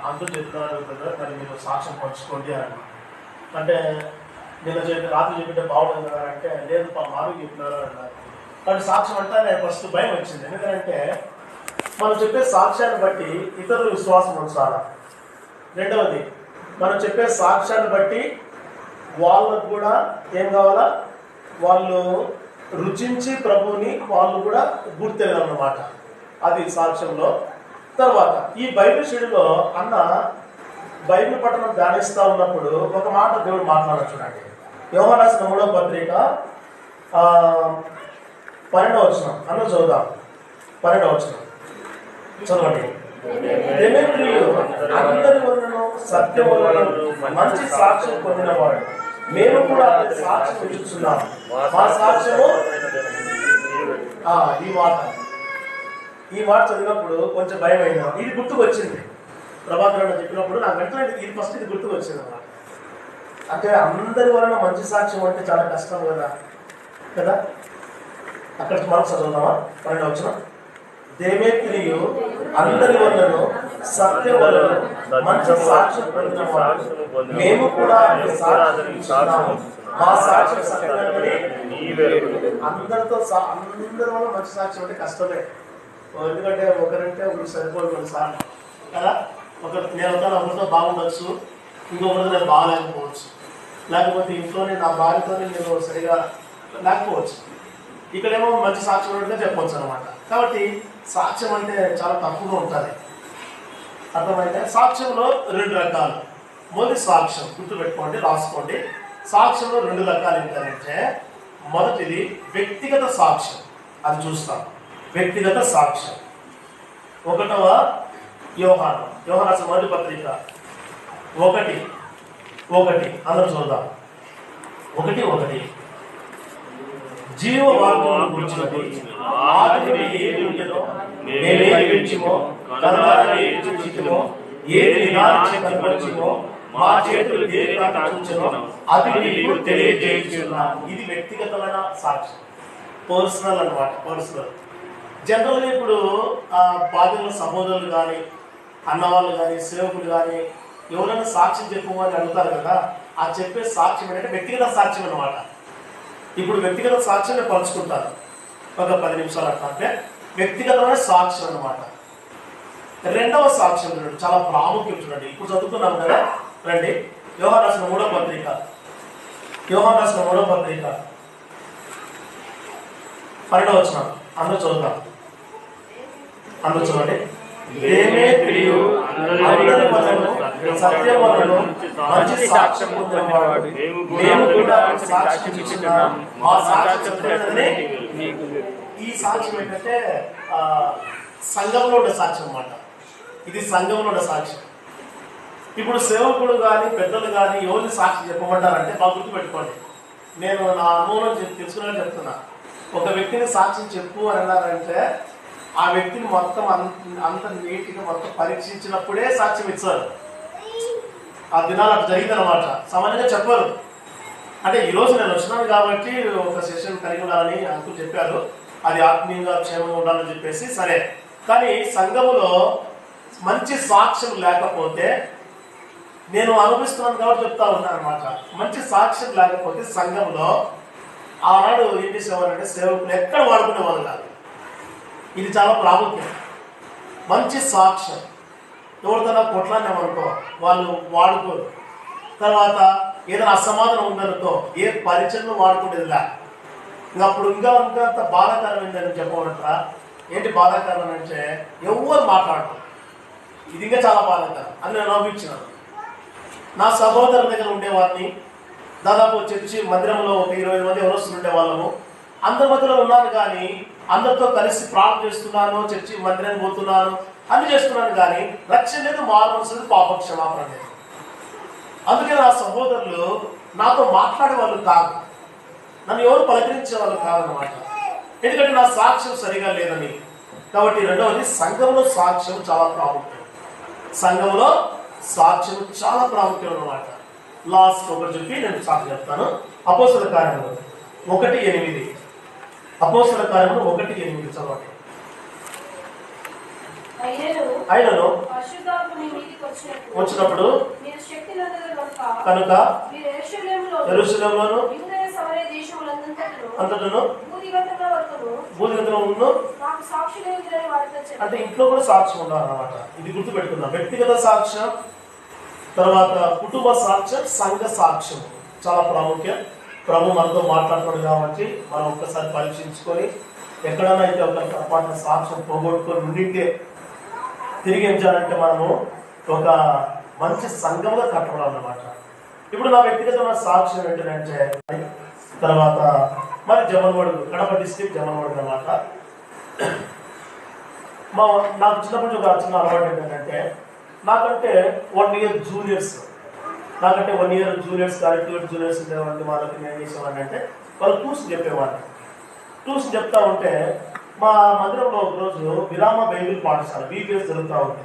అందరూ చెప్తున్నారు కదా, మరి మీరు సాక్ష్యం పంచుకోండి అని. అంటే నిన్న రాత్రి చెప్పింటే బాగుంటుంది కదా అంటే, లేదు మాకు చెప్పినారు అన్నారు. కానీ సాక్ష్యం అంటే నేను ఫస్ట్ భయం వచ్చింది. ఎందుకంటే మనం చెప్పే సాక్ష్యాన్ని బట్టి ఇతరుల విశ్వాసం ఉంచాలి. రెండవది, మనం చెప్పే సాక్ష్యాన్ని బట్టి వాళ్ళకు కూడా ఏం కావాలా, వాళ్ళు రుచించి ప్రభువుని వాళ్ళు కూడా గుర్తెరగాలన్నమాట. అది సాక్ష్యంలో. తర్వాత ఈ బైబిల్ స్టడీలో అన్న బైబిల్ పట్టణం ధ్యానిస్తూ ఉన్నప్పుడు ఒక మాట దేవుడు మాట్లాడచ్చు. చూడండి, యోహాను రాసిన 3వ పత్రిక 12వ వచనం అన్న చదువుదాం. 12వ వచనం చదవండి. డెమెట్రియు అందరి వలన సత్యం వలన మంచి సాక్ష్యం పొందినవాడు, మేము కూడా సాక్ష్యం ఇచ్చుచున్నాం. మా సాక్ష్యము ఈ మాట చదివినప్పుడు కొంచెం భయం అయింది. ఇది గుర్తుకు వచ్చింది. ప్రభాకర్ అన్న చెప్పినప్పుడు నాకు వెంటనే ఇది ఫస్ట్ ఇది గుర్తుకు వచ్చింది అన్నమాట. అంటే అందరి వలన మంచి సాక్ష్యం అంటే చాలా కష్టం కదా. అక్కడ మనం చదువుతామా? 12వ వచనం. దేమేత్రియు అందరి వలన సత్యం వలన మంచి సాక్ష్యం పొందినవాడు, మేము కూడా మా సాక్ష్యం సత్యమని. అందరి వల్ల మంచి సాక్ష్యం అంటే కష్టమే. ఎందుకంటే ఒకరంటే ఒకరు సరిపోదు కొన్నిసార్లు కదా. ఒకరితో బాగుండొచ్చు, ఇంకొకరితో నేను బాగాలేకపోవచ్చు, లేకపోతే ఇంట్లోనే నా భార్యతోనే నేను సరిగా లేకపోవచ్చు. ఇక్కడేమో మంచి సాక్ష్యం ఉన్నట్టుగా చెప్పవచ్చు అనమాట. కాబట్టి సాక్ష్యం అంటే చాలా తక్కువగా ఉంటుంది. అర్థమైతే సాక్ష్యంలో 2 రకాలు. మొదటి సాక్ష్యం గుర్తుపెట్టుకోండి, రాసుకోండి. సాక్ష్యంలో 2 రకాలు ఏంటంటే, మొదటిది వ్యక్తిగత సాక్ష్యం. అది చూస్తాం. వ్యక్తిగత సాక్ష్యం 1వ యోహాను రాసిన 1వ పత్రిక 1:1 అందరూ చూద్దాం. 1:1 జీవవాక్యమును గురించినది ఆదిలో ఏది ఉండేదో మేమేది వింటిమో కనులారా ఏది చూచితిమో ఏది నిదానించి కనపరిచిమో మా చేతులు దేని చూచెనో అది మీకు తెలియజేయుచున్నాం. ఇది వ్యక్తిగతమైన సాక్ష్యం, పర్సనల్ అన్నమాట. పర్సనల్. జనరల్గా ఇప్పుడు బాధ్యుల సహోదరులు కానీ, అన్నవాళ్ళు కానీ, సేవకులు కానీ ఎవరైనా సాక్ష్యం చెప్పమని అడుగుతారు కదా. ఆ చెప్పే సాక్ష్యం ఏంటంటే వ్యక్తిగత సాక్ష్యం అన్నమాట. ఇప్పుడు వ్యక్తిగత సాక్ష్యాన్ని పంచుకుంటారు ఒక 10 నిమిషాలు అట్లా. అంటే వ్యక్తిగతమైన సాక్ష్యం అన్నమాట. రెండవ సాక్ష్యం చూడండి, చాలా ప్రాముఖ్యం. చూడండి, ఇప్పుడు చదువుతున్నాం కదా, రండి. యోహాను రాసిన 3వ పత్రిక 12వ వచనం అందరూ చదువుతాం. అందరూ చూడండి. దేమేత్రియు అందరి వలన సత్యం వలన మంచి సాక్ష్యం పొందినవాడు, మేము కూడా సాక్ష్యం ఇచ్చుచున్నాం. మా సాక్ష్యం ఈ సాక్ష్యం ఏంటంటే సంఘంలో ఉండే సాక్ష్యం అన్నమాట. ఇది సంఘంలో ఉండే సాక్ష్యం. ఇప్పుడు సేవకుడు కానీ, పెద్దలు కానీ ఎవరిని సాక్షి చెప్పమంటారంటే బాగా గుర్తుపెట్టుకోండి. నేను నా అనుభవం తెలుసుకునే చెప్తున్నా. ఒక వ్యక్తిని సాక్ష్యం చెప్పు అని అన్నారంటే ఆ వ్యక్తిని మొత్తం అంత నీట్గా మొత్తం పరీక్షించినప్పుడే సాక్ష్యం ఇచ్చారు. ఆ దినాలు అట్లా జరిగిందనమాట. సామాన్యంగా చెప్పరు. అంటే ఈరోజు నేను వచ్చినాను కాబట్టి ఒక సెషన్ కలిగి ఉండాలని అంకులు చెప్పారు. అది ఆత్మీయంగా క్షేమంగా ఉండాలని చెప్పేసి సరే. కానీ సంఘములో మంచి సాక్ష్యం లేకపోతే, నేను అనుభవిస్తున్నాను కాబట్టి చెప్తా ఉన్నాను అనమాట. మంచి సాక్ష్యం లేకపోతే సంఘంలో ఆనాడు ఏం చేసేవారంటే సేవకులు ఎక్కడ వాడుకునే వాళ్ళు కాదు. ఇది చాలా ప్రాముఖ్యం. మంచి సాక్ష్యం. ఎవరితోనా కొట్లాడినామనుకో వాళ్ళు వాడుకోరు. తర్వాత ఏదైనా అసమాధానం ఉందనుకో ఏ పరిచయం వాడుకునేదిలా. అప్పుడు ఇంకా అంత బాధాకరం ఏంటని చెప్పమంటారా? ఏంటి బాధాకరం అంటే ఎవరు మాట్లాడరు. ఇది ఇంకా చాలా బాధాకరం అని నేను అనుభవించినాను. నా సహోదరుల దగ్గర ఉండేవాడిని. దాదాపు చర్చి మందిరంలో ఒక 20 మంది ఎవరు వస్తుండే వాళ్ళము. అందరి మధ్యలో ఉన్నాను కానీ, అందరితో కలిసి ప్రార్థన చేస్తున్నాను, చర్చి మందిరానికి పోతున్నాను, అన్ని చేస్తున్నాను కానీ లక్ష్యం లేదు, మారవలసిన పాప క్షమాపణ లేదు. అందుకే నా సహోదరులు నాతో మాట్లాడే వాళ్ళు కాదు, నన్ను ఎవరు పలకరించే వాళ్ళు కాదన్నమాట. ఎందుకంటే నా సాక్ష్యం సరిగా లేదని. కాబట్టి రెండవది, సంఘంలో సాక్ష్యం చాలా ప్రాముఖ్యం. సంఘంలో సాక్ష్యం చాలా ప్రాముఖ్యం అన్నమాట. లాస్ట్ ఒకటి చెప్పి నేను సాక్ష్యం చెప్తాను. అపోస్తల కార్యములు 1:8. అపోస్తల కార్యములు 1:8 చదవండి. అయినను వచ్చినప్పుడు కనుక యెరూషలేములోను అంతటను భూదిగంతమును అంటే ఇంట్లో కూడా సాక్ష్యం ఉండాలన్నమాట. ఇది గుర్తుపెట్టుకుందాం. వ్యక్తిగత సాక్ష్యం, తర్వాత కుటుంబ సాక్ష్యం, సంఘ సాక్ష్యం చాలా ప్రాముఖ్యం. ప్రభు మనతో మాట్లాడుతున్నాడు కాబట్టి మనం ఒక్కసారి పరీక్షించుకొని ఎక్కడైనా అయితే ఒక పొరపాటున సాక్ష్యం పోగొట్టుకొని ఉండింటే తిరిగి ఏం చేయాలంటే మనము ఒక మంచి సంఘంగా కట్టబడాలన్నమాట. ఇప్పుడు నా వ్యక్తిగతమైన సాక్ష్యం ఏంటంటే తర్వాత మరి జమన్వాడు, కడప డిస్ట్రిక్ట్ జమన్వాడు అన్నమాట. నాకు చిన్నప్పటి నుంచి ఒక చిన్న అలవాటు ఏంటంటే నాకంటే 1 year జూనియర్స్, నాకంటే 1 year జూనియర్స్ కానీ 2 year జూనియర్స్ ఉండేవాడిని. వాళ్ళకి నేను చేసేవాడిని అంటే వాళ్ళు ట్యూషన్ చెప్పేవాడిని. ట్యూషన్ చెప్తా ఉంటే మా మందిరంలో ఒకరోజు విరామ బైబిల్ పాఠశాల VPS జరుగుతూ ఉంది.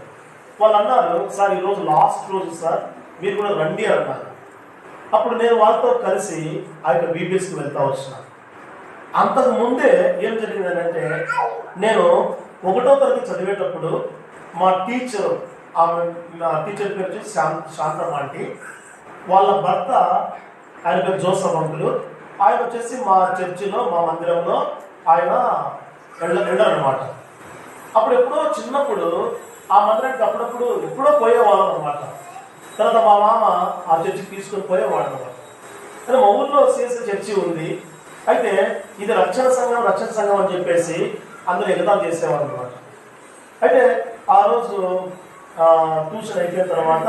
వాళ్ళు అన్నారు, సార్ ఈరోజు లాస్ట్ రోజు సార్, మీరు కూడా రండి అన్నారు. అప్పుడు నేను వాళ్ళతో కలిసి ఆ యొక్క VPSకి వెళ్తా వచ్చిన. అంతకు ముందే ఏం జరిగిందంటే నేను 1వ తరగతి చదివేటప్పుడు మా టీచర్, మా టీచర్ పేరు వచ్చి శాంతమ్మ ఆంటీ, వాళ్ళ భర్త ఆయన పేరు జోసఫ్ అంకులు. ఆయన వచ్చేసి మా చర్చిలో, మా మందిరంలో ఆయన వెళ్ళారనమాట. అప్పుడు ఎప్పుడో చిన్నప్పుడు ఆ మందిరానికి అప్పుడప్పుడు ఎప్పుడో పోయేవాళ్ళం అనమాట. తర్వాత మా మామ ఆ చర్చికి తీసుకొని పోయేవాడు అనమాట. కానీ మా ఊళ్ళో CSI చర్చి ఉంది. అయితే ఇది రక్షణ సంఘం అని చెప్పేసి అందరూ ఎగతాలు చేసేవారు అనమాట. అయితే ఆ రోజు ట్యూషన్ అయిపోయిన తర్వాత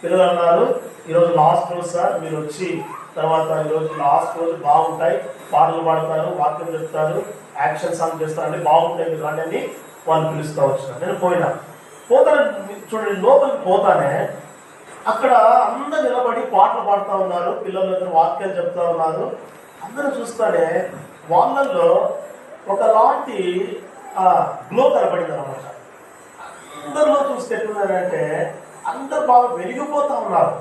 పిల్లలు అన్నారు, ఈరోజు లాస్ట్ రోజు సార్, మీరు వచ్చి తర్వాత ఈరోజు లాస్ట్ రోజు బాగుంటాయి, పాటలు పాడతారు, వాక్యం చెప్తారు, యాక్షన్ సాంగ్ చేస్తారని బాగుంటాయి మీరు అని వాళ్ళు పిలుస్తూ వచ్చినారు. నేను పోతాను చూడండి, లోపలికి పోతానే అక్కడ అందరూ నిలబడి పాటలు పాడుతూ ఉన్నారు, పిల్లలు వాక్యాలు చెప్తా ఉన్నారు. అందరూ చూస్తానే వాళ్ళల్లో ఒకలాంటి గ్లో కనబడింది అనమాట. అందరిలో చూస్తే ఎట్లున్నారంటే అందరు బాగా వెలిగిపోతూ ఉన్నారు.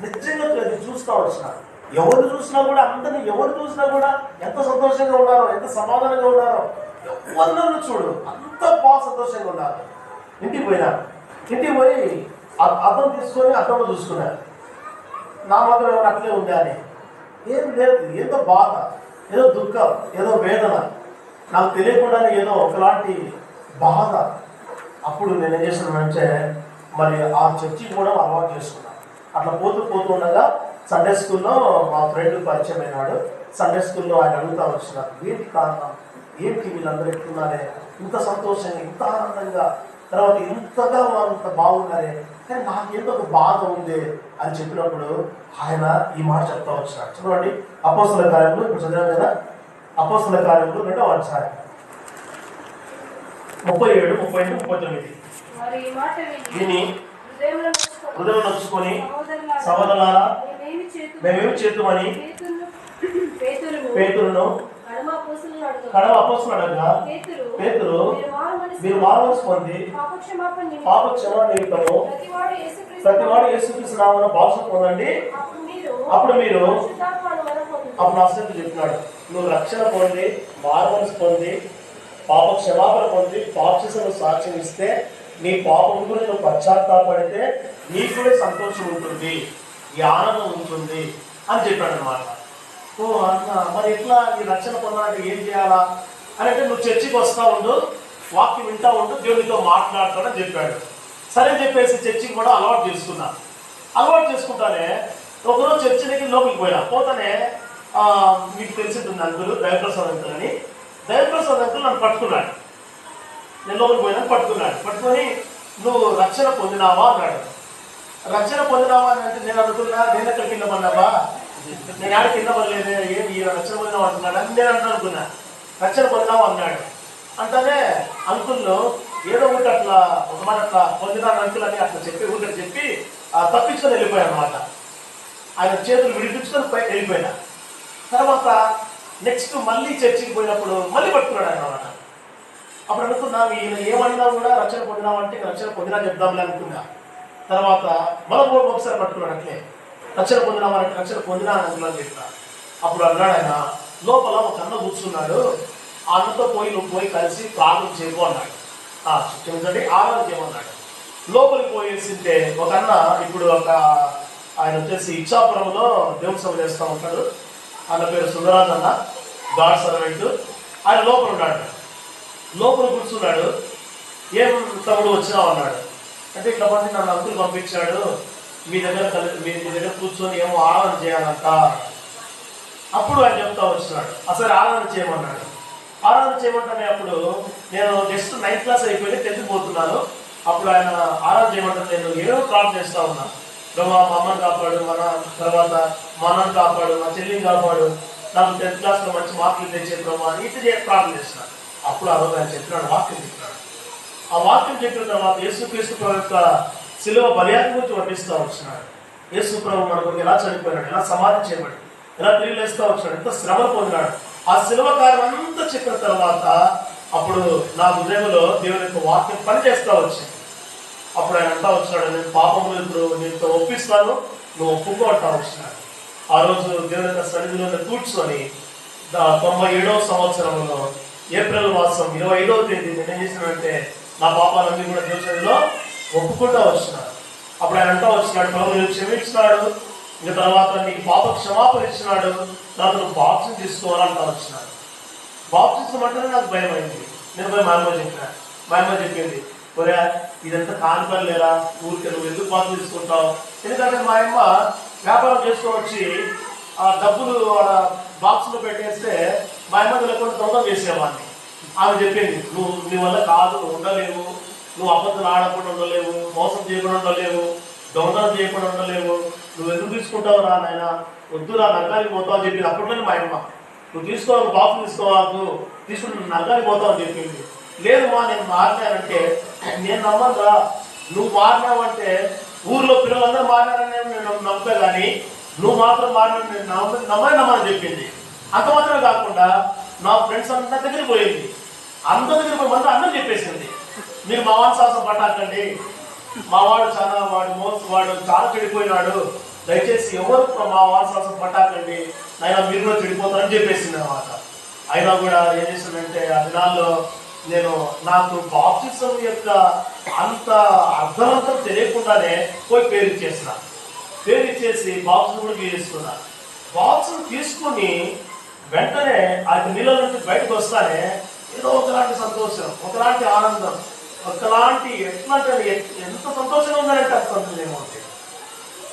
నిజంగా అది చూస్తూ వచ్చినారు. ఎవరు చూసినా కూడా ఎంత సంతోషంగా ఉన్నారో, ఎంత సమాధానంగా ఉన్నారో. ఎవరినూ చూడు, అంత బాగా సంతోషంగా ఉన్నారు. ఇంటికి పోయి అద్దం తీసుకొని అద్దంలో చూసుకున్నారు. నా మాత్రం ఏమైనా అట్లే ఉందా అని ఏం లేదు. ఏదో బాధ, ఏదో దుఃఖం, ఏదో వేదన, నాకు తెలియకుండానే ఏదో ఒకలాంటి బాధ. అప్పుడు నేను ఏం చేస్తున్నానంటే మరి ఆ చర్చికి కూడా అలవాటు చేసుకున్నాను. అట్లా పోతూ ఉండగా సండే స్కూల్లో మా ఫ్రెండ్ పరిచయం అయినాడు. సండే స్కూల్లో ఆయన అడుగుతా వచ్చినారు, ఏంటి కారణం, ఏంటి వీళ్ళందరూ ఎట్లున్నారే, ఇంత సంతోషంగా, ఇంత ఆనందంగా, తర్వాత ఇంతగా అంత బాగున్నారే, కానీ నాకేందో ఒక బాధ ఉంది అని చెప్పినప్పుడు ఆయన ఈ మాట చెప్తా వచ్చినాడు. చూడండి, అపోస్తల కార్యములు ఇప్పుడు చదివాం కదా, అపోస్తల కార్యములు 2వ అధ్యాయం 37, 38, 39. విని హృదయం నచ్చుకొని సహోదరులారా మేమేమి చేద్దామని పేతురును కడవ అపోస్తలుడు అడగగా, పేతురు మీరు మారుమనసు పొంది పాపక్షమాపణ నిమిత్తము ప్రతివాడు యేసుక్రీస్తు నామమున బాప్తిసం పొందండి, అప్పుడు మీరు అప్పుడు నా స్నేహితుడు చెప్పినాడు, నువ్వు రక్షణ పొంది, మారుమనసు పొంది, పాప క్షమాపణ పొంది, బాప్తిసము సాక్ష్యం ఇస్తే, నీ పాపం గురించి నువ్వు పశ్చాత్తాపడితే నీకు కూడా సంతోషం ఉంటుంది, ఈ ఆనందం ఉంటుంది అని చెప్పాడు అనమాట. ఓ అన్న, మరి ఎట్లా ఈ రక్షణ పొందాలంటే ఏం చేయాలా అని అంటే, నువ్వు చర్చికి వస్తూ ఉండు, వాక్యం వింటూ ఉండు, దేవునితో మాట్లాడతాడని చెప్పాడు. సరే చెప్పేసి చర్చికి కూడా అలవాటు చేసుకుంటానే ఒకరోజు చర్చి దగ్గర లోపలికి పోతానే మీకు తెలిసింటుంది అంకులు, దయప్రసాద్ అంకుల్ అని. దయప్రసాద్ అంకుల్ నన్ను పట్టుకున్నాడు. నేను లోపలికి పట్టుకొని నువ్వు రక్షణ పొందినావా అన్నాడు. రక్షణ పొందినావా అని అంటే నేను అనుకున్నా, నేను ఎక్కడ కింద పడినావా, నేను ఆడ కింద పడలేదు, ఏంటి రక్షణ పొందినావు అంటున్నాడు అని నేను అనుకున్నా. రక్షణ పొందినావా అన్నాడు. అంటేనే అంకుల్లో ఏదో ఒకటి అట్లా ఒక మాట అట్లా పొందినాను అంకుల్ అని అట్లా చెప్పి తప్పించుకొని వెళ్ళిపోయాను అనమాట. ఆయన చేతులు విడిపించుకొని వెళ్ళిపోయినా. తర్వాత నెక్స్ట్ మళ్ళీ చర్చికి పోయినప్పుడు మళ్ళీ పట్టుకున్నాడు ఆయన అన్నమాట. అప్పుడు అనుకున్నా, ఈయన ఏమన్నా కూడా రక్షణ పొందినామంటే రక్షణ పొందినా చెప్దాంలే అనుకున్నా. తర్వాత మళ్ళీ ఒకసారి పట్టుకున్నాడు అట్లే, రక్షణ పొందినామంటే రక్షణ పొందినా అని అనుకున్నాను చెప్పిన. అప్పుడు అన్నాడు ఆయన, లోపల ఒక అన్న కూర్చున్నాడు, ఆ అన్నతో నువ్వు పోయి కలిసి ప్రార్థన చేయకు అన్నాడు. క్షమించండి, ఆరాధన చేయమన్నాడు. లోపలికి పోయేసింటే ఒక అన్న ఇప్పుడు ఆయన వచ్చేసి ఇచ్చాపురంలో దేవుని సభ చేస్తూ ఉంటాడు. ఆయన పేరు సుందరాజ్ అన్న, గాడ్ సర్వెంట్. ఆయన లోపల ఉన్నాడు, లోపల కూర్చున్నాడు. ఏం తమ్ముడు వచ్చినావు అన్నాడు. అంటే ఇట్లా మంది నన్ను అంకులు పంపించాడు, మీ దగ్గర కూర్చొని ఏమో ఆరాధన చేయాలంట. అప్పుడు ఆయన చెప్తా వచ్చినాడు, అసలు ఆరాధన చేయమన్నాడు. ఆరాధన చేయమంటానే అప్పుడు నేను జస్ట్ 9th క్లాస్ అయిపోయి 10th పోతున్నాను. అప్పుడు ఆయన ఆరాధన చేయమంటాను, నేను ఏదో ప్రార్థన చేస్తూ ఉన్నాను. ప్రభు మా అమ్మని కాపాడు, తర్వాత మా అన్నని కాపాడు, మా చెల్లిని కాపాడు, నాకు 10th క్లాస్లో మంచి మార్కులు తెచ్చే ప్రభు అని ఇటు ప్రార్థన చేస్తున్నాను. అప్పుడు ఆ రోజు ఆయన చెప్పినాడు, వాక్యం చెప్పినాడు. ఆ వాక్యం చెప్పిన తర్వాత యేసుక్రీస్తు ప్రభు యొక్క శిలువ బలియాగం గురించి వర్ణిస్తూ వచ్చినాడు. యేసు ప్రభు మనకు ఎలా చనిపోయినాడు, ఎలా సమాధి చేయబడి, ఎలా తిరిగి లేస్తూ వచ్చినాడు, ఎంత శ్రమలు పొందినాడు. ఆ శిలువ కార్యం అంతా చెప్పిన తర్వాత అప్పుడు నా హృదయంలో దేవుని యొక్క వాక్యం పనిచేస్తూ వచ్చింది. అప్పుడు ఆయన అంటా వచ్చినాడు, నేను పాపములు ఇప్పుడు నీతో ఒప్పిస్తాను, నువ్వు ఒప్పుకో అంటా వచ్చినాడు. ఆ రోజు దేవుని యొక్క సన్నిధిలో కూర్చొని 97వ సంవత్సరంలో ఏప్రిల్ మాసం 25వ తేదీ నేను ఏం చేసినాడంటే నా పాపాలన్నీ కూడా దేవుని సన్నిధిలో ఒప్పుకుంటూ వచ్చినాడు. అప్పుడు ఆయన అంటా వచ్చినాడు, ప్రభు నేను క్షమించినాడు, ఇంకా తర్వాత నీకు పాప క్షమాపణ ఇచ్చినాడు, తర్వాత నువ్వు బాప్టిజం తీసుకోవాలంటా వచ్చినాడు. బాప్టిజం అంటేనే నాకు భయం అయింది. నేను పోయి మా అమ్మ చెప్పిన, మా అమ్మ చెప్పింది, ఒరే ఇదంతా కాని పని లేరా, ఊరికి నువ్వు ఎందుకు బాప్టిజం తీసుకుంటావు? ఎందుకంటే మా అమ్మ వ్యాపారం చేసుకొని వచ్చి ఆ డబ్బులు బాక్స్లో పెట్టేస్తే మా అమ్మ లేకుండా దొంగ చేసేవాడిని. ఆమె చెప్పింది, నువ్వు నీ వల్ల కాదు, ఉండలేవు, నువ్వు అబద్ధం ఆడకుండా ఉండలేవు, మోసం చేయకుండా ఉండలేవు, దొంగతనం చేయకుండా ఉండలేవు, నువ్వు ఎందుకు తీసుకుంటావు రా నాయన, వద్దురా నరకానికి పోతావు అని చెప్పింది. అప్పట్లోనే మా అమ్మ, నువ్వు తీసుకోవాలి బాక్స్ తీసుకోవాలి, తీసుకుంటే నరకానికి పోతావు అని చెప్పింది. లేదు మా నేను మారినానంటే నేను నమ్మనురా, నువ్వు మారినావంటే ఊర్లో పిల్లలందరూ మారినారని నేను నమ్ముతా, కానీ నువ్వు మాత్రం మారిన నేను నమ్మని చెప్పింది. అంత మాత్రమే కాకుండా నా ఫ్రెండ్స్ అందరి దగ్గరికి పోయింది, అందరి దగ్గర పోయి మంది అందరూ చెప్పేసింది, మీరు మా వాడి సాహసం పట్టాకండి, మా వాడు చాలా చెడిపోయినాడు, దయచేసి ఎవరు మా వాడి సాహసం పట్టాకండి, అయినా మీరు కూడా చెడిపోతారని చెప్పేసింది అన్నమాట. అయినా కూడా ఏం చేసిందంటే ఆ దినాల్లో నాకు బాప్టిజం యొక్క అంత అర్థవంతం తెలియకుండానే పోయి పేరు ఇచ్చేసి బాక్స్ కూడా తీసుకున్నా. బాక్స్ తీసుకుని వెంటనే ఆ నీళ్ళ నుంచి బయటకు వస్తానే ఏదో ఒకలాంటి సంతోషం, ఒకలాంటి ఆనందం, ఒకలాంటి ఎంత సంతోషంగా ఉందంటే అంతేమో.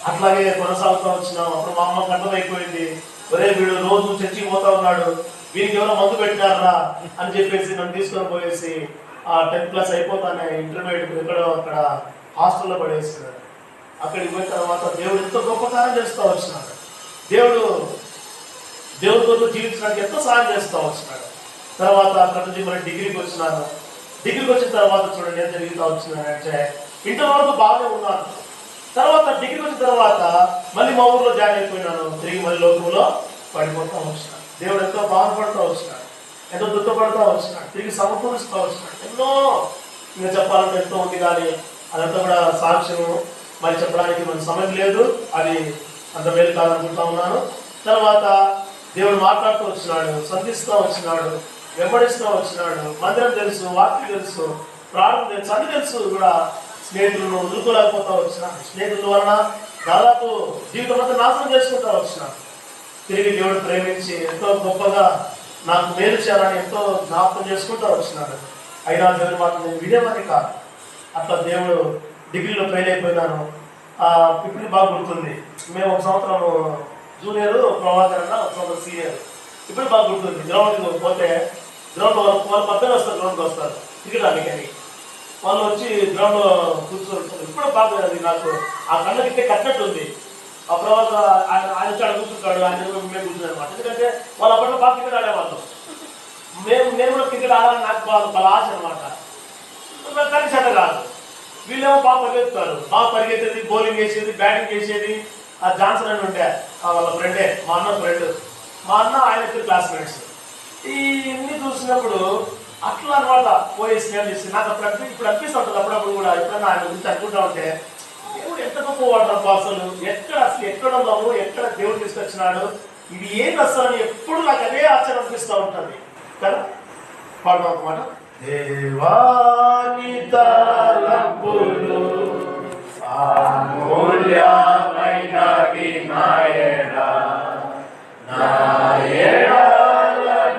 అట్లాగే కొనసాగుతూ వచ్చినాం. అప్పుడు మా అమ్మ గంటమైపోయింది, ఒరే వీడు రోజు చర్చికి పోతా ఉన్నాడు, వీరికి ఎవరో మందు పెట్టినారా అని చెప్పేసి నన్ను తీసుకొని పోయేసి ఆ 10th క్లాస్ అయిపోతానే ఇంటర్మీడియట్ ఎక్కడో అక్కడ హాస్టల్లో పడేస్తున్నాడు. అక్కడికి పోయిన తర్వాత దేవుడు ఎంతో గొప్ప కార్యం చేస్తూ వచ్చినాడు. దేవుడితో జీవించడానికి ఎంతో సాయం చేస్తూ వచ్చినాడు. తర్వాత అక్కడ నుంచి మరి డిగ్రీకి వచ్చినాను. డిగ్రీకి వచ్చిన తర్వాత చూడండి ఏం జరుగుతూ వచ్చినానంటే ఇంటర్ వరకు బాగానే ఉన్నాను. తర్వాత డిగ్రీకి వచ్చిన తర్వాత మళ్ళీ మా ఊర్లో జాయిన్ అయిపోయినాను. తిరిగి మళ్ళీ లోకంలో పడిపోతూ వచ్చినాడు. దేవుడు ఎంతో బాధపడుతూ వచ్చినాడు, ఎంతో దుఃఖపడుతూ వచ్చినాడు, తిరిగి సమకూరుస్తూ వచ్చినాడు. ఎన్నో ఇంకా చెప్పాలంటే ఎంతో ఉంది, కానీ అదంతా కూడా సాక్ష్యం మరి చెప్పడానికి మనకు సమయం లేదు, అది అంత మేలు కాదనుకుంటా ఉన్నాను. తర్వాత దేవుడు మాట్లాడుతూ వచ్చినాడు, సంధిస్తూ వచ్చినాడు, వెంబడిస్తూ వచ్చినాడు. మందిరం తెలుసు, వాక్యం తెలుసు, ప్రాణం తెలుసు, అన్ని తెలుసు కూడా. స్నేహితులను వదులుకోలేకపోతా వచ్చినాడు. స్నేహితుల వలన దాదాపు జీవితం అంతా నాశనం చేసుకుంటూ వచ్చినాడు. తిరిగి దేవుడు ప్రేమించి ఎంతో గొప్పగా నాకు మేలు చేయాలని ఎంతో జ్ఞాపకం చేసుకుంటూ వచ్చినాడు. అయినా దేవుని మాట నేను వినేమని కాదు. అట్లా దేవుడు డిగ్రీలో ఫెయిల్ అయిపోయినాను. ఇప్పుడు బాగా గుర్తుంది, మేము ఒక సంవత్సరం జూనియర్, ప్రభాకర్ అన్న ఒక సంవత్సరం సీనియర్. ఇప్పుడు బాగా గుర్తుంది, గ్రౌండ్కి పోతే గ్రౌండ్ వాళ్ళు పక్కన వస్తారు, గ్రౌండ్కి వస్తారు క్రికెట్ ఆడడానికి. వాళ్ళు వచ్చి గ్రౌండ్లో కూర్చోంటారు. ఇప్పుడు బాగా నాకు ఆ కళ్ళకి కట్టినట్టు ఉంది. ఆ తర్వాత ఆయన ఇక్కడ కూర్చుంటాడు, ఆయన మేము కూర్చున్నాడు అనమాట. ఎందుకంటే వాళ్ళు అప్పట్లో బాగా క్రికెట్ ఆడేవాళ్ళు. మేము కూడా క్రికెట్ ఆడాలని నాకు వాళ్ళ ఆశ అనమాట. కానీ చెడ్డ కాదు. వీళ్ళేమో బాగా పరిగెత్తుతారు, బాగా పరిగెత్తేది, బౌలింగ్ వేసేది, బ్యాటింగ్ చేసేది. ఆ జాన్సన్ అని ఉంటే వాళ్ళ ఫ్రెండే, మా అన్న ఫ్రెండ్, మా అన్న ఆయన ఇద్దరు క్లాస్మేట్స్. ఇవన్నీ చూసినప్పుడు అట్లా అనమాట పోయి స్నేహం చేసి నాకు అప్పుడు ఇప్పుడు అనిపిస్తుంటుంది అప్పుడప్పుడు కూడా. ఎప్పుడన్నా ఆయన గురించి అనుకుంటా ఉంటే దేవుడు ఎంత గొప్ప వాడతారు అసలు, ఎక్కడ ఉన్నాము, ఎక్కడ దేవుడు తీసుకొచ్చినాడు, ఇది ఏం అసలు అని ఎప్పుడు నాకు అదే ఆశ్చర్యం అనిపిస్తూ ఉంటుంది కదా. పాడదాం అన్నమాట. దేవాని తలంపులు అమూల్యమైనవి నాయనా, నాయన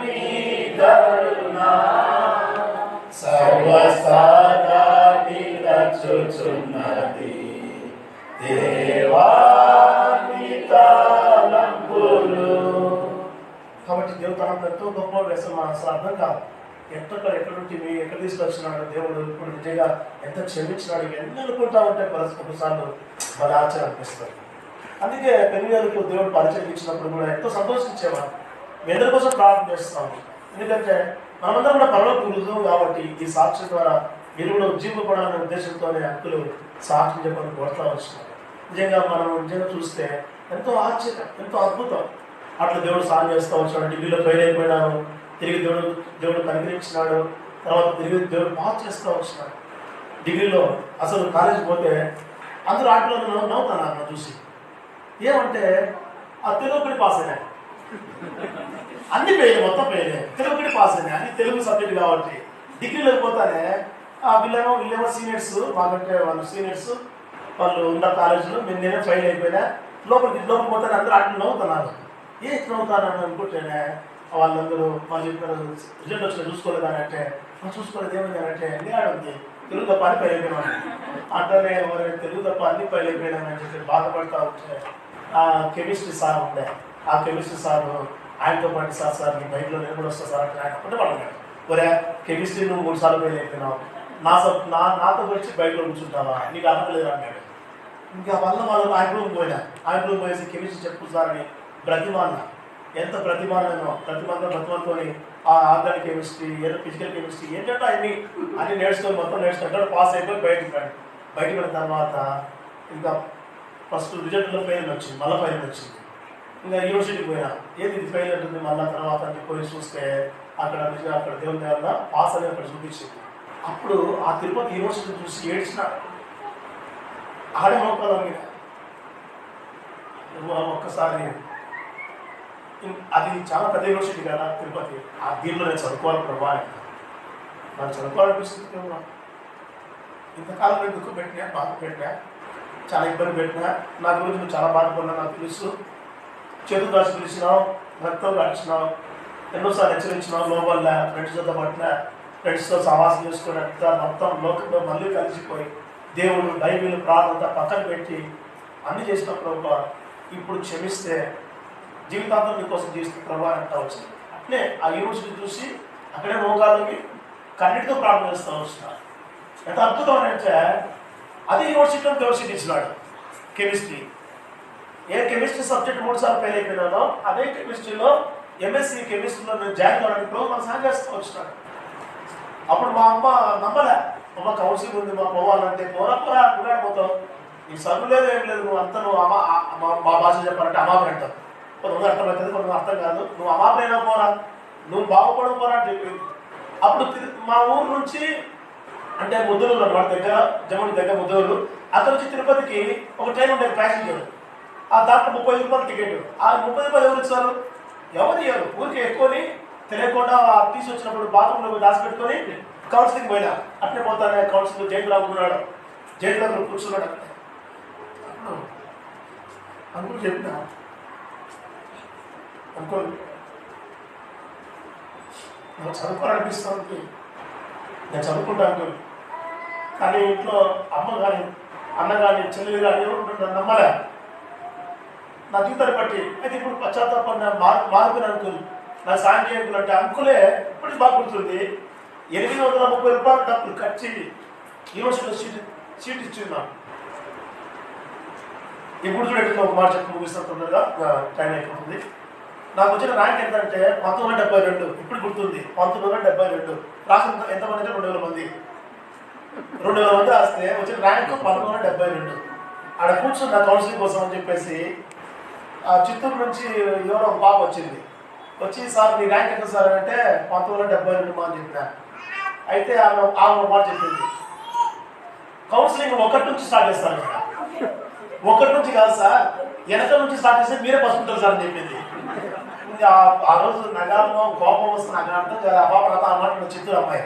నీ కరుణ సర్వసదా నిలచుచున్నది. దేవాని తలంపులు. కాబట్టి దేవుడు తన ఎంతో గొప్ప వేసం మన అసలు అర్థం కాదు. ఎక్కడుంటే ఎక్కడ తీసుకొచ్చినాడు దేవుడు, ఇప్పుడు నిజంగా ఎంత క్షమించినాడు ఇవన్నీ అనుకుంటా ఉంటే ఒకసార్లు మన ఆచరణ అనిపిస్తుంది. అందుకే పెళ్ళిళ్ళకు దేవుడు పరిచయం ఇచ్చినప్పుడు కూడా ఎంతో సంతోషించేవాడు. మీ అందరి కోసం ప్రార్థన చేస్తాము. ఎందుకంటే మనమందరం కూడా పరలోక గురుతాం కాబట్టి ఈ సాక్ష్యం ద్వారా మీరు కూడా ఉజ్జీవపడాలనే ఉద్దేశంతోనే హక్కులు సాక్ష్యం చెప్పని కోరుతా వచ్చినారు. నిజంగా మనం నిజంగా చూస్తే ఎంతో ఆశ్చర్యం, ఎంతో అద్భుతం. అట్లా దేవుడు సాయం చేస్తూ వచ్చాడు. డిగ్రీలో ఫెయిల్ అయిపోయినాను, తిరిగి దేవుడు కనికరించినాడు. తర్వాత తిరిగి దేవుడు బాగా చేస్తూ వచ్చినాడు. డిగ్రీలో అసలు కాలేజీకి పోతే అందరూ ఆటలో నవ్వుతాను అన్న చూసి. ఏమంటే ఆ తెలుగుకి పాస్ అయినాయి, అన్ని పేయలే, మొత్తం పేయలే, తెలుగుకి పాస్ అయినాయి, అన్ని తెలుగు సబ్జెక్ట్ కాబట్టి. డిగ్రీలోకి పోతానే వీళ్ళేమో సీనియర్స్, మాకంటే వాళ్ళు సీనియర్స్, వాళ్ళు ఉన్న కాలేజీలో నేనే ఫెయిల్ అయిపోయినా. లోపలికి పోతానే అందరూ ఆటలు నవ్వుతున్నారు. ఏ నవ్వుతానని అనుకుంటేనే వాళ్ళందరూ వాళ్ళు చెప్పారు రిజల్ట్ వచ్చిన చూసుకోలేదు అని అంటే, చూసుకోలేదు ఏమైంది అంటే అన్నీ ఆడుంది తెలుగు తప్ప అన్ని ఫెయిల్ అయిపోయినాను అంటేనే తెలుగు తప్ప అన్ని ఫెయిల్ అయిపోయినానని చెప్పి బాధపడతా ఉంటే ఆ కెమిస్ట్రీ సార్ ఉండే. ఆ కెమిస్ట్రీ సార్ ఆయనతో పాటు సార్ నీ బయటలో నేను కూడా వస్తా సార్ అంటే ఆయన ఒకటే పడలేదు. ఒరే కెమిస్ట్రీ నువ్వు 3 సార్లు ఫెయిల్ అయిపోయినావు, నాతో వచ్చి బయటలో కూర్చుంటావా, నీకు అవ్వలేదు అన్నాడు. ఇంకా వాళ్ళు ఆయన రూమ్ పోయేసి కెమిస్ట్రీ చెప్పు సార్ అని బ్రతిమాన. ఎంత బ్రతిమానో బ్రతిమాలతో ఆ ఆర్గానిక్ కెమిస్ట్రీ, ఏదో ఫిజికల్ కెమిస్ట్రీ ఏంటంటే అన్ని నేర్చుకొని మొత్తం నేర్చుకుంటాడు. పాస్ అయిపోయి బయటకు పడిన తర్వాత ఇంకా ఫస్ట్ రిజల్ట్లో ఫెయిల్ వచ్చింది, మళ్ళీ ఫెయిల్ వచ్చింది. ఇంకా యూనివర్సిటీకి పోయినా ఏది ఇది ఫెయిల్ ఉంటుంది. మళ్ళీ తర్వాత పోయి చూస్తే అక్కడ దేవుని దేవల్ల పాస్ అని అక్కడ చూపించింది. అప్పుడు ఆ తిరుపతి యూనివర్సిటీ చూసి ఏడ్చిన ఆడే మోకాల మీద ఒక్కసారి. అది చాలా పెద్ద యూనివర్సిటీ కదా తిరుపతి, ఆ దీంట్లో నేను చదువుకోవాలి ప్రభా, నాకు చదువుకోవాలనిపిస్తుంది ప్రభా. ఇంతకాలం నేను దుఃఖం పెట్టినా, బాధ పెట్టినా, చాలా ఇబ్బంది పెట్టినా, నా గురించి నువ్వు చాలా బాధపడినా నాకు తెలుసు. చేతులు దాచి పిలిచినావు, రక్తం కాల్చినావు, ఎన్నోసార్లు హెచ్చరించినావు, లోపల ఫ్రెండ్స్తో పట్టినా, ఫ్రెండ్స్తో సమాసం చేసుకున్నట్టు మొత్తం లోకంలో మళ్ళీ కలిసిపోయి దేవుడు బైబిల్ ప్రార్థన పక్కన పెట్టి అన్ని చేసిన ప్రభా ఇప్పుడు క్షమిస్తే జీవితాంతం నీకోసం చేసిన ప్రభా అంటా వచ్చింది. అట్లే ఆ యూనివర్సిటీ చూసి అక్కడే మోకాళ్ళకి కన్నిటితో ప్రార్థన చేస్తూ వచ్చినారు. ఎంత అద్భుతం అంటే అదే యూనివర్సిటీలో కెమిస్ట్రీ ఇచ్చినాడు. కెమిస్ట్రీ ఏ కెమిస్ట్రీ సబ్జెక్ట్ 3 సార్లు ఫెయిల్ అయిపోయినానో అదే కెమిస్ట్రీలో ఎంఎస్సీ కెమిస్ట్రీలో నేను జాయిన్ కావడానికి ప్రోగ్రామ్ సాయం చేస్తూ వచ్చినాడు. అప్పుడు మా అమ్మ నమ్మలే, అమ్మ కౌన్సిలింగ్ ఉంది మా పోవాలంటే పోరా పోతావు, నీకు చదువు లేదు ఏం లేదు, నువ్వు అంతా నువ్వు మా భాష చెప్పాలంటే అమాపని అంటావు. కొంతమంది అర్థమవుతుంది, కొంతమంది అర్థం కాదు. నువ్వు అమాపనైనా పోరా, నువ్వు బాగుపడవు పోరా అని చెప్పింది. అప్పుడు మా ఊరు నుంచి అంటే ముద్దూరు అన్నమాట, దగ్గర జమ్మూడి దగ్గర ముద్దూరు, అక్కడ నుంచి తిరుపతికి ఒక ట్రైన్ ఉండేది ప్యాసింజర్. ఆ దాంట్లో 30 రూపాయలు టికెట్. ఆ 30 రూపాయలు ఎవరు ఇస్తారు? ఎవరు ఇవ్వరు. ఊరికి ఎక్కువని తెలియకుండా తీసుకొచ్చినప్పుడు బాత్రూంలో దాచిపెట్టుకొని కౌన్సిలింగ్ పోయినా. అట్లే పోతానే కౌన్సిలింగ్ జైలు ఉన్నాడు, జైలు కూర్చున్నాడు. అనుకుని చెప్పిన అనుకోని నాకు చదువుకోవాలనిపిస్తుంది, నేను చదువుకుంటా అనుకోని. కానీ ఇంట్లో అమ్మ కానీ అన్న కానీ చెల్లి కానీ ఎవరు నమ్మలే నా జీవితాన్ని బట్టి. అయితే ఇప్పుడు పశ్చాత్తాపం మార్పుని అనుకుని నాకు సాయం చేయకులంటే అంకులే ఇప్పటికి బాగా గుర్తుంది. 830 రూపాయలు డబ్బులు ఖర్చు యూనివర్సిటీలో సీట్ ఇచ్చిందా. ఇప్పుడు చూడండి ఒక మాట చెప్పి ముగిస్తుండగా టైం అయిపోతుంది. నాకు వచ్చిన ర్యాంక్ ఎంత అంటే 1972, ఇప్పుడు గుర్తుంది 1972. రాసిన ఎంతమంది అంటే 2000 మంది. 2000 మంది రాస్తే వచ్చిన ర్యాంక్ 1972. ఆడ కూర్చున్న కౌన్సిలింగ్ కోసం అని చెప్పేసి చిత్తూరు నుంచి ఎవరో ఒక పాప వచ్చింది. వచ్చి సార్ మీ ర్యాంక్ ఎంత సార్ అంటే 1972 మా అని చెప్పిన. అయితే ఆమె మాట చెప్పింది, కౌన్సిలింగ్ 1 నుంచి స్టార్ట్ చేస్తారు కదా. 1 నుంచి కాదు సార్, వెనక నుంచి స్టార్ట్ చేస్తే మీరే పసుకుంటారు సార్ అని చెప్పింది. ఆ రోజు నగరంలో కోపం వస్తుంది, నాకు అర్థం కదా. ఆ పాప నాతో ఆ మాట చిత్తూరు అమ్మాయి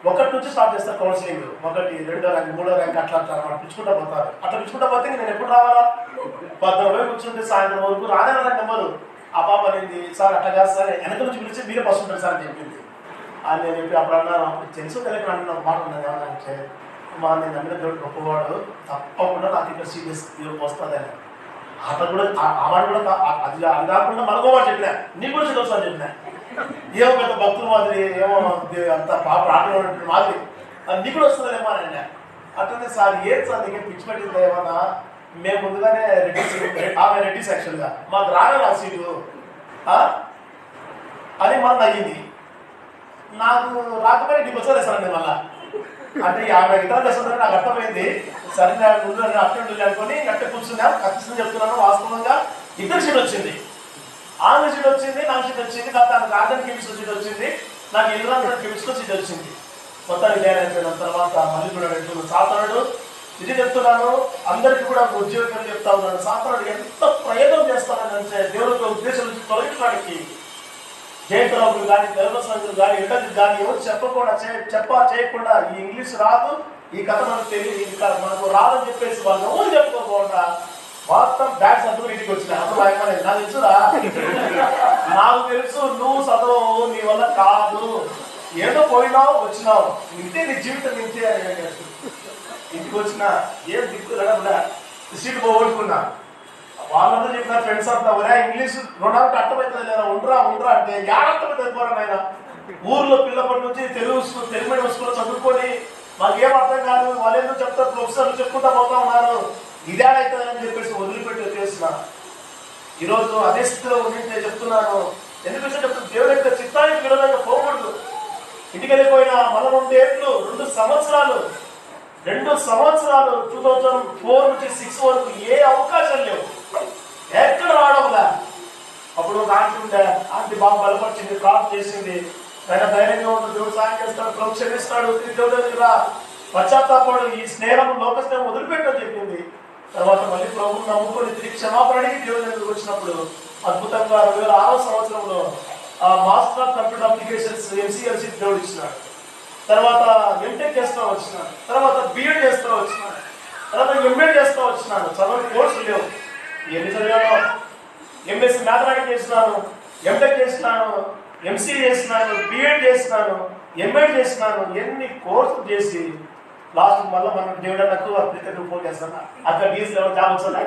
ఒకటి నుంచి స్టార్ట్ చేస్తారు కౌన్సిలింగ్. 1, 2 ర్యాంక్, 3 ర్యాంక్ అట్లా అట్లా మనం పిలుచుకుంటా పోతారు. అట్లా పిలుచుకుంటా పోతే నేను ఎప్పుడు రావాలా? 10 పోయి కూర్చుంటే సాయంత్రం వరకు రానే నెంబరు. ఆ పాప అనేది సార్ అట్లా కాదు సార్, వెనక నుంచి పిలిచి మీరే ఫస్ట్ ఉంటారు సార్ అని చెప్పింది. అని నేను చెప్పి అప్పుడు అన్నాను, తెలుసు తెలియక అన్న మాట ఉన్నది ఏమన్నా మా నేను నమ్మిన దేవుడు గొప్పవాడు, తప్పకుండా నాకు ఇక్కడ సీరియస్ వస్తుందని. అట్లా కూడా ఆ మాట కూడా అది కాకుండా మరొక మాట చెప్పినా, నీ గురించి తెలుసు అని చెప్పినా. ఏమో పెద్ద భక్తుల మాదిరి, ఏమో అంత ప్రాణంలో ఉన్నటువంటి మాదిరి నీ కూడా వస్తుందేమో అని. అట్లనే సార్ ఏం సార్ నీకే పిచ్చి పెట్టింది ఏమన్నా, మేము ముందుగానే ఆమె రెడ్డిస్ యాక్చువల్గా మాకు రాగా సీటు అది మనం అయ్యింది. నాకు రాకపోయి నీకు వచ్చారే సార్ నేను మళ్ళా అంటే 50 ఇతరులు వస్తుందని నాకు అర్థమైంది. సరే ముందు అర్థం అనుకొని గట్టి కూర్చున్నాం. ఖచ్చితంగా చెప్తున్నాను, వాస్తవంగా 2 సీట్ వచ్చింది. ఆమె సీట్ వచ్చింది, నాకు సీట్ వచ్చింది. తనకు ఆర్డర్ కెమిస్ట్రీ సీట్ వచ్చింది, నాకు ఎన్విరాన్మెంట్ కెమిస్ట్రీ సీట్ వచ్చింది. మొత్తానికి జాయిన్ అయిపోయిన తర్వాత మళ్ళీ కూడా సాతనుడు ఇది చెప్తున్నాను, అందరికీ కూడా ఉద్యోగం చెప్తా ఉన్నాను. సాతనుడు ఎంత ప్రయత్నం చేస్తానంటే దేవుడికి ఉద్దేశం నుంచి తొలగించడానికి జయంతరావులు కానీ, తెలుగు కానీ, ఇంటర్వ్యూ కానీ ఎవరు చెప్పకుండా చేయకుండా ఈ ఇంగ్లీష్ రాదు, ఈ కథ మనకు తెలియదు, ఇంకా మనకు రాదని చెప్పేసి వాళ్ళు ఎవరు చెప్పుకోకుండా మొత్తం బ్యాగ్ చదువు ఇంటికి వచ్చినాయి. అప్పుడు నాకు తెలుసురా, నాకు తెలుసు నువ్వు చదవవు, నీ వల్ల కాదు, ఏదో పోయినావు వచ్చినావు, ఇంతే నీ జీవితం ఇంతే అని. ఇంటికి వచ్చిన ఏం దిక్కు సీటు పోగొట్టుకున్నా. వాళ్ళంతా చెప్పిన ఫ్రెండ్స్ అంతా ఒరే ఇంగ్లీష్ 2 అర్థమవుతుంది లేదా, ఉండరా అంటే అర్థమవుతుంది పోరా ఆయన. ఊర్లో పిల్లప్పటి నుంచి తెలుగు మీడియం స్కూల్లో చదువుకొని మాకేం అర్థం కాదు, వాళ్ళు ఎందుకు చెప్తారు, ప్రొఫెసర్లు చెప్పుకుంటా పోతా ఉన్నారు, ఇదేడవుతుందని చెప్పేసి వదిలిపెట్టి వచ్చేసిన. ఈరోజు అదే స్థితిలో ఉండి చెప్తున్నాను. ఎందుకంటే చెప్తాను, దేవుడి యొక్క చిత్తానికి విరోధంగా పోకూడదు. ఇంటికి వెళ్ళిపోయిన మనం 2 ఏళ్ళు 2 సంవత్సరాలు 2004 నుంచి 6 వరకు ఏ అవకాశం లేవు, ఎక్కడ రావడంలా. అప్పుడు ఒక ఆంటీ ఉండే, ఆంటీ బాగా బలపరిచింది, ప్రార్థన చేసింది, ఆయన ధైర్యంగా ఉంటుంది, దేవుడు సాయం చేస్తాడు, ప్రభు క్షమిస్తాడు, దేవుడు దగ్గర పశ్చాత్తాపడు, ఈ స్నేహం లోక స్నేహం వదిలిపెట్టని చెప్పింది. తర్వాత మళ్ళీ ప్రభుత్వం నమ్ముకొని తిరిగి క్షమాపణ అడిగి దేవుడి దగ్గరికి వచ్చినప్పుడు అద్భుతంగా 2006 సంవత్సరంలో master of computer applications MCLC దేవుడు ఇచ్చినాడు. తర్వాత ఎంటెక్ చేస్తూ వచ్చినాడు, తర్వాత బిఎడ్ చేస్తూ వచ్చినాడు, తర్వాత ఎంఏ చేస్తూ వచ్చినాడు. చదవని కోర్సులు లేవు, ఎన్ని చదివానో. ఎంఎస్సీ మ్యాథమెటిక్స్ చేసినాను, ఎంటెక్ చేసినాను, MCA చేసినాను, బిఎడ్ చేసినాను, ఎంఏ చేసినాను, ఎన్ని కోర్సులు చేసి లాస్ట్ మళ్ళీ మనం దేవుడు నాకు అప్లికేషన్ ఫోన్ చేస్తాను, అక్కడ డీసీ జాబ్ వస్తుందా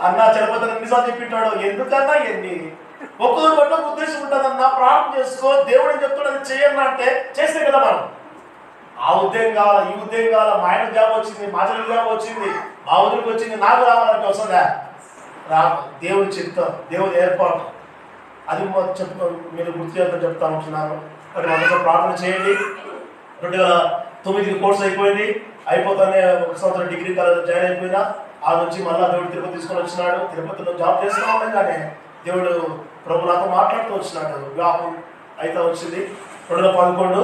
అన్న చనిపోతాను ఎన్నిసార్లు చెప్పింటాడు. ఎందుకన్నా ఎన్ని ఒక్కరు పట్ల ఉద్దేశం ఉంటుందన్నా, ప్రార్థన చేసుకో, దేవుడు ఏం చెప్తాడు అది చేయన్నా అంటే చేస్తే కదా మనం. ఆ ఉద్యోగం కావాలా, ఈ ఉద్యోగం కావాలా, మా ఆయన జాబ్ వచ్చింది, మా చెల్లి జాబ్ వచ్చింది, మా ఊరికి వచ్చింది, నాకు రావాలంటే వస్తుందా? దేవుడి చిత్తం, దేవుడి ఏర్పాటు, అది మీరు గుర్తు చేద్దాం చెప్తా ఉంటున్నాను. మరి మొదట ప్రార్థన చేయండి. 2009 కోర్స్ అయిపోయింది, అయిపోతానే 1 సంవత్సరం డిగ్రీ కాలేజ్ జాయిన్ అయిపోయినా. ఆ నుంచి మళ్ళీ దేవుడు తిరుపతి తీసుకొని వచ్చినాడు. తిరుపతిలో జాబ్ చేస్తూ ఉండగానే దేవుడు ప్రభు నాతో మాట్లాడుతూ వచ్చినాడు. వివాహం అయితే వచ్చింది 2011.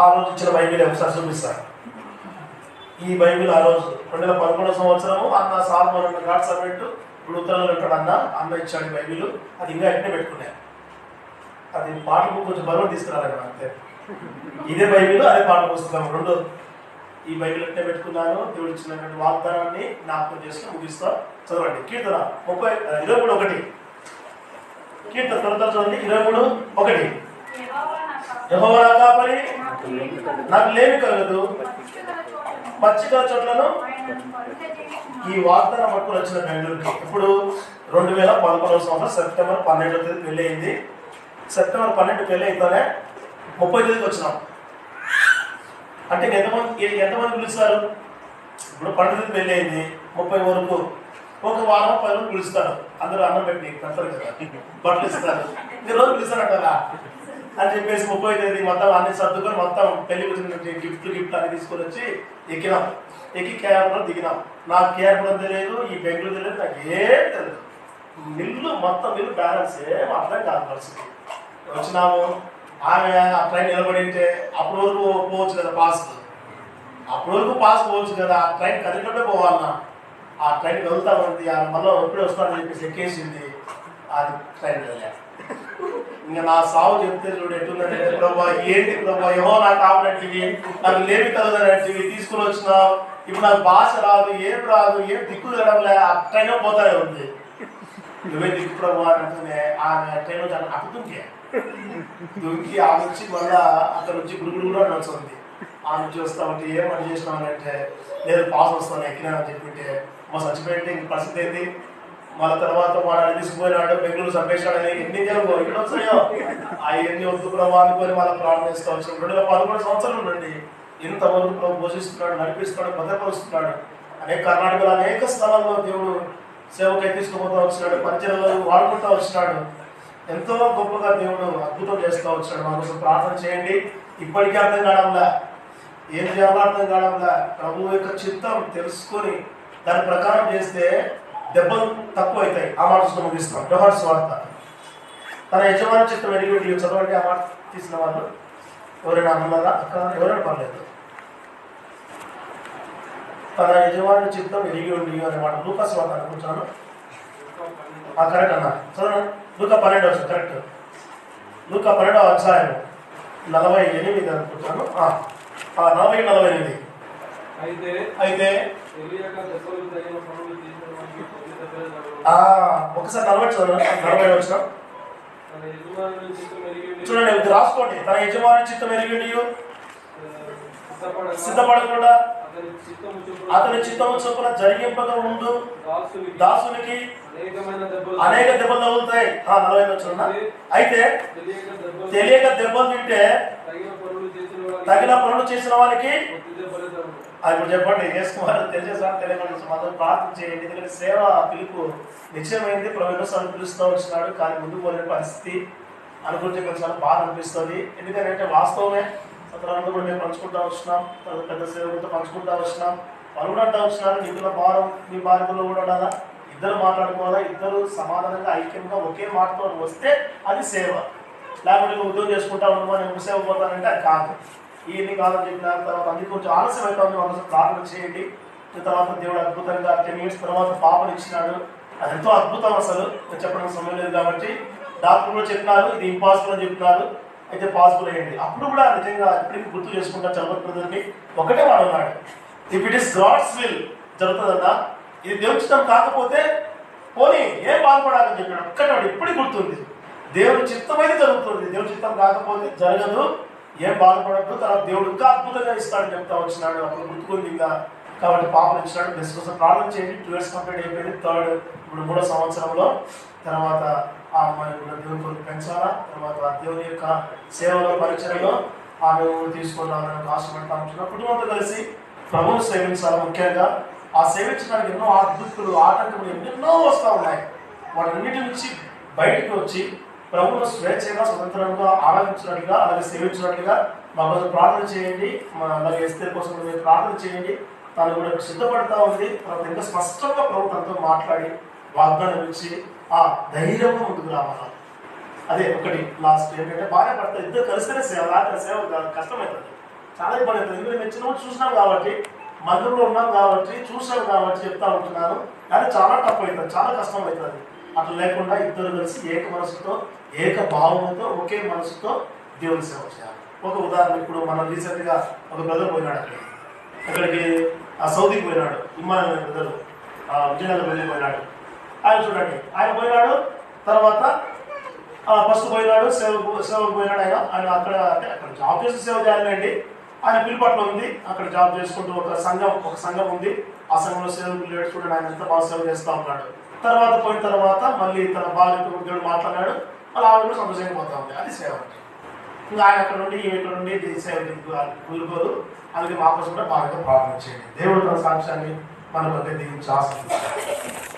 ఆ రోజు ఇచ్చిన బైబిల్ ఒకసారి చూపిస్తాను. ఈ బైబిల్ ఆ రోజు 2011 సంవత్సరము అన్న సాల్మన్ గాడ్ సర్వెంట్, ఇప్పుడు ఉత్తరాలు ఉంటాడు అన్న ఇచ్చాడు బైబిల్. అది ఇంకా ఎట్నే పెట్టుకున్నాను. అది పాటలు కొంచెం బరువు తీసుకురాలి అంతే. ఇదే బైబిల్, అదే పాట పుస్తకం 2. ఈ బైబిల్ ఎట్నే పెట్టుకున్నాను. దేవుడు ఇచ్చినటువంటి వాగ్దానాన్ని జ్ఞాపకం చేసుకుని ముగిస్తా. చదవండి కీర్తన 23:1. కీర్తన త్వరగా చదవండి. 23:1. యెహోవా నా కాపరి, నాకు లేమి కలగదు, పచ్చిక చోట్లను. ఈ వాగ్దానం పట్టుకుని వచ్చిన బెంగళూరుకి ఇప్పుడు 2011 సంవత్సరం సెప్టెంబర్ 12 పెళ్లి అయింది. సెప్టెంబర్ 12 పెళ్లి అయితేనే 30 వచ్చినాం. అంటే ఎంతమంది పిలుస్తారు? ఇప్పుడు 12 పెళ్లి అయింది, 30 వరకు ఒక వారం 10 రోజులు పిలుస్తారు. అందరూ అన్నం పెట్టి కడతారు కదా, బట్టలు ఇస్తారు, ఈ రోజు పిలుస్తారంటారా అని చెప్పేసి 30వ తేదీ మొత్తం అన్ని సర్దుకొని మొత్తం పెళ్లి కూర్చుని గిఫ్ట్ అని తీసుకొని వచ్చి ఎక్కినాం. ఎక్కి కేఆర్పురం దిగినాం. నాకు కేఆర్పురం తెలియదు, ఈ బెంగళూరు తెలియదు, నాకు ఏం తెలియదు. మొత్తం బ్యాలెన్స్ ఏం అర్థం కాదు పరిస్థితి. వచ్చినాము. ఆమె ఆ ట్రైన్ నిలబడి ఉంటే అప్పటి వరకు పోవచ్చు కదా పాస్ పోవచ్చు కదా. ఆ ట్రైన్ కదిలినప్పుడే పోవాలన్నా. ఆ ట్రైన్ వెళ్తా ఉంది, మళ్ళీ ఎప్పుడే వస్తానని చెప్పేసి ఎక్కేసింది. అది ట్రైన్ వెళ్ళా. ఇంకా నా సాగు చెప్తే చూడు ఎట్లుందంటే, ప్రభా ఏంటి ప్రభా, ఏమో నాకు కావాలంటివి, నాకు లేవి కలగనటివి తీసుకుని వచ్చినావు, ఇప్పుడు నాకు భాష రాదు, ఏం దిక్కు తిరగడంలే, అట్టైనా పోతానే ఉంది. నువ్వే దిక్కు ప్రభా అంటే ఆమె అట్టైనా చాలా అప్పుతుంకే దుంకి ఆ నుంచి మళ్ళా అక్కడ నుంచి గురుగురు కూడా నడుస్తుంది. ఆ నుంచి వస్తా ఉంటే ఏమని చేసినావు అంటే, లేదు పాస్ వస్తాను ఎక్కినా అని చెప్పింటే, మా చచ్చిపోయింటే ఇంక పరిస్థితి ఏంటి, మళ్ళీ తర్వాత వాడు తీసుకుపోయినాడు, బెంగళూరు చంపేశాడని ఎన్ని జరుగుతాయి ఇక్కడ వచ్చాయో అవన్నీ వద్దు ప్రభావ అనుకొని మళ్ళీ ప్రాణం చేస్తూ వచ్చాడు. 2011 సంవత్సరం నుండి ఇంతవరకు ప్రభు పోషిస్తున్నాడు, నడిపిస్తున్నాడు, భద్రపరుస్తున్నాడు. కర్ణాటకలో అనేక స్థలాల్లో దేవుడు సేవకై తీసుకుపోతూ వచ్చినాడు, పరిచయంలో వాడుకుంటూ వచ్చినాడు. ఎంతో గొప్పగా దేవుడు అద్భుతం చేస్తూ వచ్చాడు. మా కోసం ప్రార్థన చేయండి. ఇప్పటికీ అర్థం కావడంలా, ఏం చేయాలో అర్థం కావడంలా. ప్రభు యొక్క చిత్తం తెలుసుకొని దాని ప్రకారం చేస్తే దెబ్బలు తక్కువ అవుతాయి. ఆ మాట ముగిస్తాం. యోహాను సువార్త. తన యజమాని చిత్తం ఎరిగి చదవండి. ఆ మాట తీసిన వాళ్ళు ఎవరైనా అన్నారా? అక్కడ ఎవరైనా పర్లేదు. తన యజమాని చిత్తం ఎరిగి ఉండి అనే మాట లూకా సువార్త అనుకుంటున్నాను. కరెక్ట్ అన్నా చదవండి. లూకా 12 వచ్చింది కరెక్ట్. లూకా 12వ అధ్యాయం 48 అనుకుంటున్నాను. 40-48. అయితే ఒకసారి 40 చదవండి. 40 వచ్చిన చూడండి, రాసుకోండి. తన యజమాని చిత్తం ఎరిగి సిద్ధపడకుండా అతని చిత్తము చొప్పున జరిగింపక ముందు దాసునికి అనేక దెబ్బలు తగులుతాయి. 40 వచ్చిన అయితే తెలియక దెబ్బలు తింటే తగిన పనులు చేసిన వారికి ఇప్పుడు చెప్పండి. వేసుకోవాలి తెలిసేసా తెలియకుండా మాత్రం ప్రార్థన చేయండి. ఎందుకంటే సేవ పిలుపు నిశ్చయమైంది. ప్రభుత్వం పిలుస్తూ వచ్చినాడు, కానీ ముందుకు పోలేని పరిస్థితి అనుకుంటే కొంచెం బాధ అనిపిస్తుంది. ఎందుకంటే వాస్తవమే, సత్రాలను కూడా మేము పంచుకుంటూ వచ్చినాం, పెద్ద సేవలతో పంచుకుంటూ వచ్చినాం, వాళ్ళు కూడా అంటూ వచ్చినారు. నీకున్న భారం మీ బాధ్యతలో కూడా ఉండాలా, ఇద్దరు మాట్లాడుకోవాలా, ఇద్దరు సమాధానంగా ఐక్యంగా ఒకే మాటతో వస్తే అది సేవ. లేకపోతే ఉద్యోగం చేసుకుంటా ఉండమని నేను సేవ పోతానంటే అది కాదు. ఈయన్ని కాదని చెప్పిన తర్వాత అందుకు కొంచెం ఆలస్యం అవుతుంది. ఒకసారి ప్రార్థన చేయండి. తర్వాత దేవుడు అద్భుతంగా 10 years తర్వాత పాపను ఇచ్చినాడు. అది ఎంతో అద్భుతం. అసలు చెప్పడానికి సమయం లేదు కాబట్టి డాక్టర్ కూడా చెప్పినారు ఇది ఇంపాసిబుల్ అని చెప్పినారు. అయితే పాసిబుల్ అయ్యింది. అప్పుడు కూడా నిజంగా ఇప్పటికీ గుర్తు చేసుకుంటా చదవకూడదని ఒకటే వాడు ఉన్నాడు, if it is God's will జరుగుతుందన్నా, ఇది దేవుని చిత్తం కాకపోతే పోనీ ఏం బాధపడాలని చెప్పాడు. ఒక్కటే వాడు ఇప్పటికి గుర్తుంది, దేవుని చిత్తం అయితే జరుగుతుంది, దేవుని చిత్తం కాకపోతే జరగదు, ఏం బాధపడద్దు, తర్వాత దేవుడు ఇంకా అద్భుతంగా ఇస్తాడని చెప్తా వచ్చినాడు. అప్పుడు గుర్తుకుంది ఇంకా. కాబట్టి పాపలు ఇచ్చినాడు. బెస్ట్ కోసం ప్రార్థన చేయండి. 2 years కంప్లీట్ అయిపోయింది. ఇప్పుడు 3వ సంవత్సరంలో తర్వాత ఆ అమ్మాయి కూడా దేవుని కొరకు పెంచాలా, తర్వాత దేవుని యొక్క సేవలో పరిచయంలో ఆమె తీసుకున్నామని ఆశపడతా ఉంటున్నాం. కుటుంబంతో కలిసి ప్రభువును సేవించాలి. ముఖ్యంగా ఆ సేవించడానికి ఎన్నో అద్భుతులు ఆటంకములు ఎన్నెన్నో వస్తూ ఉన్నాయి. వాటన్నిటి నుంచి బయటకు వచ్చి ప్రభువును స్వేచ్ఛగా స్వతంత్రంగా ఆరాధించినట్లుగా అలాగే సేవించినట్లుగా మా కోసం ప్రార్థన చేయండి. అలాగే ఎస్తేర్ కోసం మీరు ప్రార్థన చేయండి. తను కూడా సిద్ధపడతా ఉంది. తర్వాత ఇంకా స్పష్టంగా ప్రభు తనతో మాట్లాడి వాగ్దానం ఇచ్చి ఆ ధైర్యంగా ముందుకు రావాలి. అదే ఒకటి లాస్ట్ ఏంటంటే భార్య భర్త ఇద్దరు కలిస్తేనే సేవ, లేకపోతే సేవ కష్టమవుతుంది, చాలా ఇబ్బంది అవుతుంది. ఎందుకంటే మేము చిన్నప్పుడు చూసినాం కాబట్టి, మందిరంలో ఉన్నాం కాబట్టి, చూసాం కాబట్టి చెప్తా ఉంటున్నాను. కానీ చాలా టఫ్ అవుతుంది, చాలా కష్టం అవుతుంది. అట్లా లేకుండా ఇద్దరు కలిసి ఏక మనసుతో ఏక భావంతో ఒకే మనసుతో దేవుని సేవ చేయాలి. ఒక ఉదాహరణ, ఇప్పుడు మనం రీసెంట్గా ఒక బ్రదర్ పోయినాడు, అక్కడికి సౌదీకి పోయినాడు. ఇమ్మాన్ బ్రదర్ విజయనగరం వెళ్ళిపోయినాడు. ఆయన చూడండి, ఆయన పోయినాడు, తర్వాత ఫస్ట్ పోయినాడు, సేవకు పోయినాడు. ఆయన అక్కడ అంటే అక్కడ జాబ్ చేసి సేవ చేయాలండి. ఆయన పిలుపట్లో ఉంది, అక్కడ జాబ్ చేసుకుంటూ ఒక సంఘం ఉంది. ఆ సంఘంలో సేవకు లేడు. చూడండి ఆయన ఎంత బాగా సేవ చేస్తూ ఉన్నాడు. తర్వాత పోయిన తర్వాత మళ్ళీ తన బాధ్యత దేవుడు మాట్లాడాడు. అలా ఆవిడ కూడా సంతోషంగా పోతా ఉంది. అది సేవ. ఇంకా ఆయన అక్కడ నుండి ఇక్కడ నుండి సేవ కూలిపోదు. అందుకే మా కోసం కూడా బాగా ప్రార్థన చేయండి. దేవుడు తన సాక్ష్యాన్ని మన మధ్య దిగించి ఆశిస్తున్నాడు.